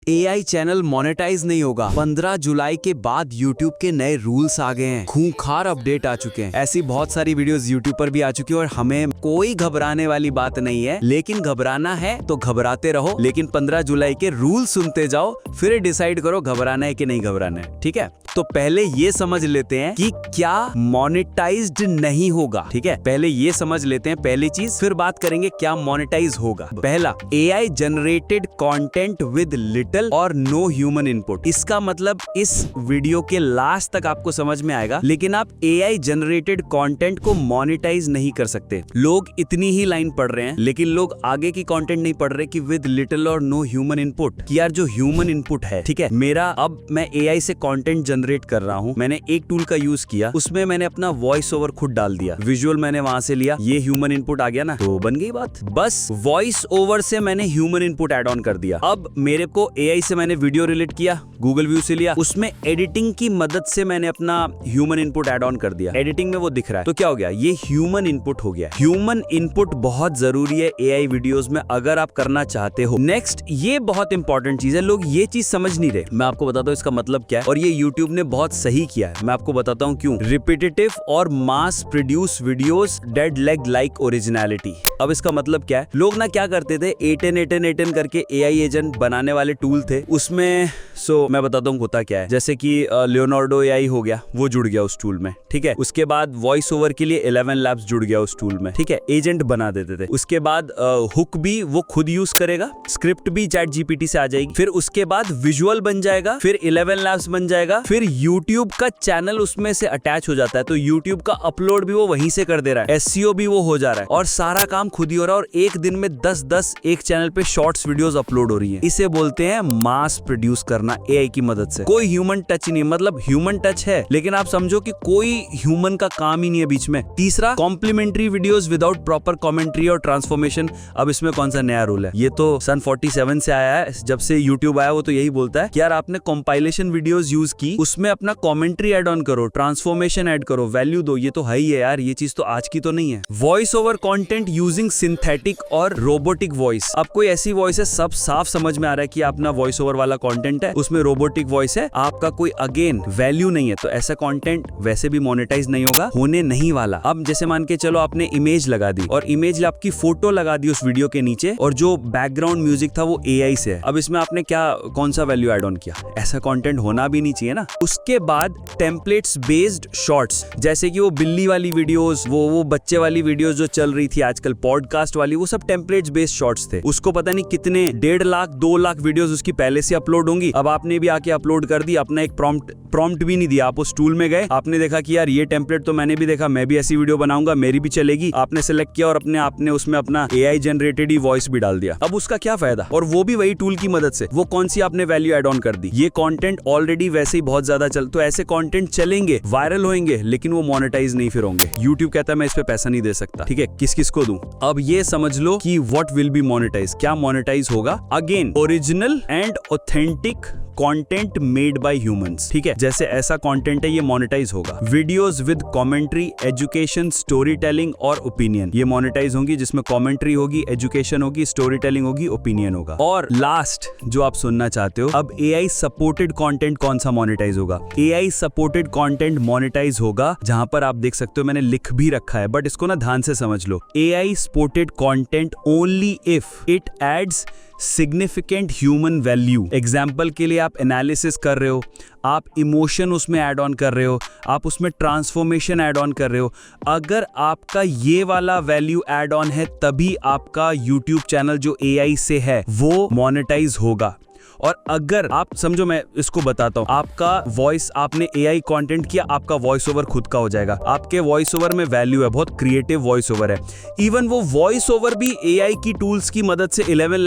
AI channel monetise नहीं होगा। 15 जुलाई के बाद YouTube के नए रूल्स आ गए हैं, खूंखार अपडेट आ चुके हैं। ऐसी बहुत सारी वीडियोस YouTube पर भी आ चुकी है और हमें कोई घबराने वाली बात नहीं है, लेकिन घबराना है तो घबराते रहो, लेकिन 15 जुलाई के रूल सुनते जाओ, फिर डिसाइड करो घबराना है कि नहीं घबराना है। ठीक है, तो पहले ये समझ लेते हैं कि क्या मोनेटाइज्ड नहीं होगा। ठीक है, पहले ये समझ लेते हैं पहली चीज, फिर बात करेंगे क्या मोनेटाइज होगा। पहला, AI generated content with little और नो ह्यूमन इनपुट। इसका मतलब इस वीडियो के लास्ट तक आपको समझ में आएगा, लेकिन आप AI जनरेटेड कंटेंट को मोनेटाइज नहीं कर सकते। लोग इतनी ही लाइन पढ़ रहे हैं, लेकिन लोग आगे की कंटेंट नहीं पढ़ रहे कि विद लिटिल और नो ह्यूमन इनपुट। कि यार जो ह्यूमन इनपुट है, ठीक है, मेरा अब मैं AI से कंटेंट जनरेट कर रहा हूं, मैंने एक टूल का यूज किया, उसमें मैंने अपना वॉइस ओवर खुद डाल दिया, विजुअल मैंने वहां से लिया, ये ह्यूमन इनपुट आ गया ना, तो बन गई बात। बस वॉइस ओवर से मैंने ह्यूमन इनपुट ऐड ऑन कर दिया। अब मेरे को AI से मैंने वीडियो रिलेट किया, गूगल व्यू से लिया, उसमें एडिटिंग की मदद से मैंने अपना ह्यूमन इनपुट ऐड ऑन कर दिया, एडिटिंग में वो दिख रहा है, तो क्या हो गया, ये ह्यूमन इनपुट हो गया। ह्यूमन इनपुट बहुत जरूरी है AI वीडियोस में अगर आप करना चाहते हो। नेक्स्ट, ये बहुत इंपॉर्टेंट चीज है, लोग ये चीज समझ नहीं रहे, मैं आपको बताता हूँ इसका मतलब क्या है, और ये YouTube ने बहुत सही किया है, मैं आपको बताता हूँ क्यों। रिपीटेटिव और mass produce videos dead leg like originality. अब इसका मतलब क्या है, लोग ना क्या करते थे, 8n करके AI एजेंट बनाने वाले टूल थे, उसमें मैं बताता हूँ होता क्या है। जैसे कि लियोनार्डो AI हो गया, वो जुड़ गया उस टूल में, ठीक है। उसके बाद वॉइस ओवर के लिए 11 लैब्स जुड़ गया उस टूल में, ठीक है, एजेंट बना देते थे। उसके बाद हुक भी वो खुद यूज करेगा, स्क्रिप्ट भी ChatGPT से आ जाएगी, फिर उसके बाद विजुअल बन जाएगा, फिर 11 लैब्स बन जाएगा, फिर YouTube का चैनल उसमें से अटैच हो जाता है, तो YouTube का अपलोड भी वो वहीं से कर दे रहा है, SEO भी वो हो जा रहा है, और सारा काम खुद ही हो रहा है, और एक दिन में 10 एक चैनल पे शॉर्ट्स वीडियोस अपलोड हो रही हैं। इसे बोलते हैं मास प्रोड्यूस करना AI की मदद से। कोई ह्यूमन टच नहीं, मतलब ह्यूमन टच है, लेकिन आप समझो कि कोई ह्यूमन का काम ही नहीं है बीच में। तीसरा, complimentary videos without proper commentary और ट्रांसफॉर्मेशन। अब इसमें कौन सा नया रूल है, ये तो सन 47 से आया है, जब से YouTube आया वो तो यही बोलता है कि यार आपने कंपाइलेशन वीडियोस यूज की, उसमें अपना कमेंट्री ऐड ऑन करो, ट्रांसफॉर्मेशन ऐड करो, वैल्यू दो। ये तो है ही है यार, ये चीज तो आज की तो नहीं है। Voice over content using synthetic और रोबोटिक वॉइस। अब कोई ऐसी वॉइस है, सब साफ समझ में आ रहा है कि अपना वॉइस ओवर वाला कंटेंट है, उसमें रोबोटिक वॉइस है, आपका कोई अगेन वैल्यू नहीं है, तो ऐसा कंटेंट वैसे भी मोनेटाइज नहीं होगा, होने नहीं वाला। अब जैसे मान के चलो आपने इमेज लगा दी, और इमेज आपकी फोटो लगा दी उस वीडियो के नीचे, और जो बैकग्राउंड म्यूजिक था वो AI से है। अब इसमें आपने क्या कौन सा वैल्यू ऐड ऑन किया, ऐसा कंटेंट होना भी नहीं चाहिए ना। उसके बाद टेम्पलेट्स बेस्ड शॉर्ट्स, जैसे कि वो बिल्ली वाली वीडियोस, वो बच्चे वाली वीडियोस जो चल रही थी आजकल, पॉडकास्ट वाली, वो सब टेम्पलेट्स बेस्ड शॉर्ट्स थे। उसको पता नहीं कितने 1.5 लाख 2 लाख वीडियोस उसकी पहले से अपलोड होंगी, अब आपने भी आके अपलोड कर दी, अपना एक प्रॉम्प्ट भी नहीं दिया, आप उस टूल में गए, आपने देखा कि यार ये टेम्पलेट तो मैंने भी देखा, मैं भी ऐसी वीडियो बनाऊंगा, मेरी भी चलेगी, आपने सेलेक्ट किया और आपने उसमें अपना AI जनरेटेड ही वॉइस भी डाल दिया। अब उसका क्या फायदा, और वो भी वही टूल की मदद से, वो कौन सी आपने वैल्यू ऐड ऑन कर दी। ये कंटेंट ऑलरेडी वैसे ही बहुत ज्यादा तो ऐसे कंटेंट चलेंगे, वायरल होंगे, लेकिन वो मोनेटाइज नहीं फिर होंगे। YouTube कहता है मैं इस पे पैसा नहीं दे सकता, ठीक है, किस को दूं। अब ये समझ लो कि व्हाट विल बी मोनेटाइज, क्या मोनेटाइज होगा। Again, original and authentic content made by humans, ठीक है, जैसे ऐसा कंटेंट है ये मोनेटाइज होगा। Videos with commentary, education, story telling और ओपिनियन, ये मोनेटाइज होंगी, जिसमें कमेंट्री होगी, एजुकेशन होगी, स्टोरी टेलिंग होगी, ओपिनियन होगा। और लास्ट जो आप सुनना चाहते हो, अब AI सपोर्टेड कंटेंट कौन सा मोनेटाइज होगा। AI सपोर्टेड कंटेंट मोनेटाइज होगा जहां पर आप देख सकते हो, मैंने लिख भी रखा है, बट इसको ना ध्यान से समझ लो। AI supported content only if it adds significant human value. Example के लिए आप एनालिसिस कर रहे हो, आप इमोशन उसमें ऐड ऑन कर रहे हो, आप उसमें ट्रांसफॉर्मेशन ऐड ऑन कर रहे हो, अगर आपका ये वाला वैल्यू ऐड ऑन है, तभी आपका YouTube चैनल जो AI से है वो मोनेटाइज होगा। और अगर आप समझो, मैं इसको बताता हूँ, आपका वॉइस, आपने AI कंटेंट किया, आपका वॉइस ओवर खुद का हो जाएगा, आपके वॉइस ओवर में वैल्यू है, बहुत क्रिएटिव वॉइस ओवर है। इवन वो वॉइस ओवर भी AI की टूल्स की मदद से 11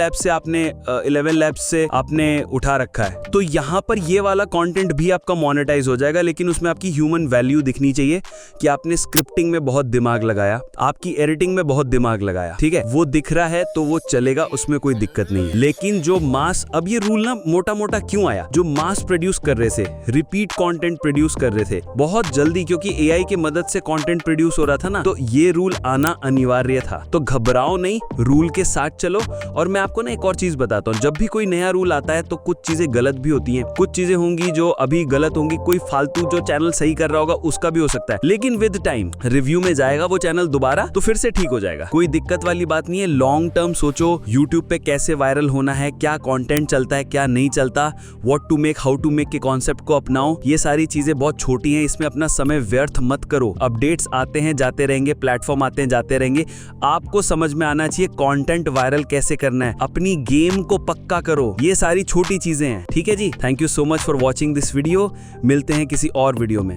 लैब्स से आपने उठा रखा है, तो यहाँ पर ये वाला कंटेंट भी आपका मोनेटाइज हो जाएगा, लेकिन उसमें आपकी ह्यूमन वैल्यू दिखनी चाहिए कि आपने स्क्रिप्टिंग में बहुत दिमाग लगाया, आपकी एडिटिंग में बहुत दिमाग लगाया, ठीक है, वो दिख रहा है तो वो चलेगा, उसमें कोई दिक्कत नहीं है। लेकिन जो मास, अब ये रूल ना मोटा मोटा क्यों आया? जो मास प्रोड्यूस कर रहे थे, रिपीट कंटेंट प्रोड्यूस कर रहे थे बहुत जल्दी, क्योंकि एआई की मदद से कंटेंट प्रोड्यूस हो रहा था ना, तो ये रूल आना अनिवार्य था। तो घबराओ नहीं, रूल के साथ चलो। और मैं आपको ना एक और चीज बताता हूँ, जब भी कोई नया रूल आता है तो कुछ चीजें गलत भी होती हैं, कुछ चीजें होंगी जो अभी गलत होंगी, कोई फालतू जो चैनल सही कर रहा होगा उसका भी हो सकता है, लेकिन विद टाइम रिव्यू में जाएगा वो चैनल दोबारा, तो फिर से ठीक हो जाएगा। कोई दिक्कत वाली बात नहीं है। लॉन्ग टर्म सोचो, यूट्यूब पे कैसे वायरल होना है, क्या कंटेंट चलता है क्या नहीं चलता, what to make, how to make के कॉन्सेप्ट को अपनाओ। ये सारी चीजें बहुत छोटी हैं, इसमें अपना समय व्यर्थ मत करो। अपडेट्स आते हैं जाते रहेंगे, प्लेटफॉर्म आते हैं जाते रहेंगे, आपको समझ में आना चाहिए कंटेंट वायरल कैसे करना है, अपनी गेम को पक्का करो। ये सारी छोटी चीजें हैं, ठीक है जी। Thank you so much for watching this video. मिलते हैं किसी और वीडियो में।